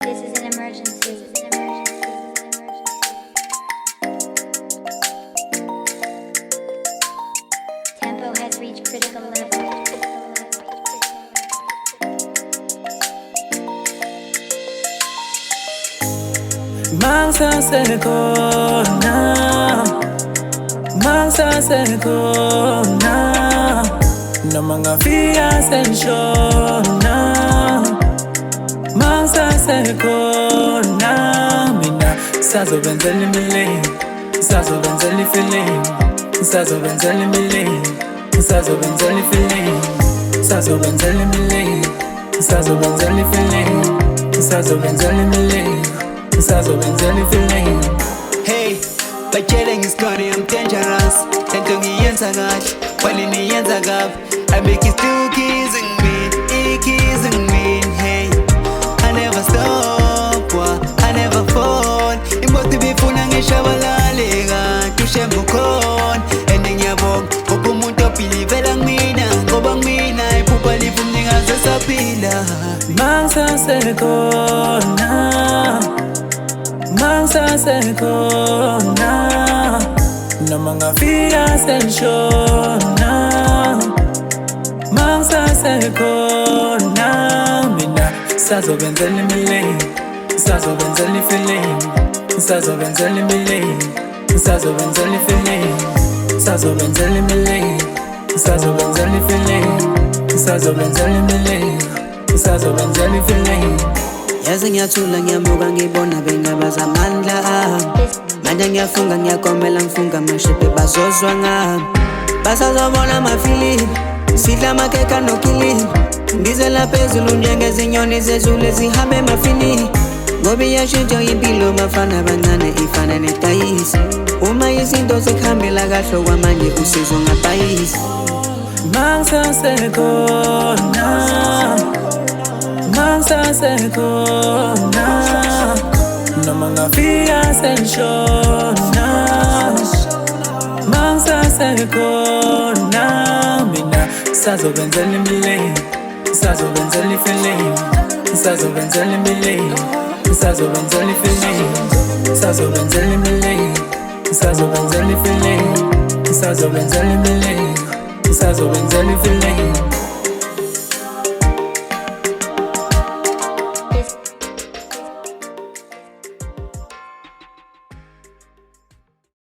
This is an emergency. Tempo has reached critical level. Mangsa sekona na mga fears and shona. Mangsa sekona mina sazobenzela imileni, sazobenzela ifeeling, sazobenzela imileni, sazobenzela ifeeling, sazobenzela imileni, sazobenzela ifeeling, sazobenzela imileni, sazobenzela ifeeling. Hey, batshele ngisikoni I'm dangerous. Lento ngiyenza kahle, wena niyenza kabi. I make it still kissing me, kissing me. Hey, I never stop, I never fall. Imposti bifuna ngishabalaleka, tushe mbukhona. And ngiyabonga, ngoba umuntu ophilivela kumina, ngoba kumina iphupha livumningaze saphila. Mangsa sekona, mangsa sekona na mga fears and shona. Mangsa sekona mina sazobenzela imileni, sazobenzela ifeeling, sazobenzela imileni, sazobenzela ifeeling, sazobenzela imileni, sazobenzela ifeeling, sazobenzela imileni, sazobenzela ifeeling. Yazi ngiyathula ngiyamuka ngibona bengabaza amandla ami. Manje ngiyafunga ngiyakomela ngifunga amashipe bazozwa ngami. Basazobona amafilimu, sidla amakhekhe nokilini. Ngizela phezulu njengezinyoni zezulu ezihambe emafini. Ngoba iyashintsha impilo bafana abancane ifana netayisi. Uma izinto zikhambela kahle kwamanje usizwa ngapayisi. Mangsa sekona, mangsa sekona na mga fears and shona. Mangsa sekona mina sazobenzela imileni, sazobenzela ifeeling, sazobenzela imileni, sazobenzela ifeeling, sazobenzela imileni, sazobenzela ifeeling, sazobenzela imileni, sazobenzela ifeeling.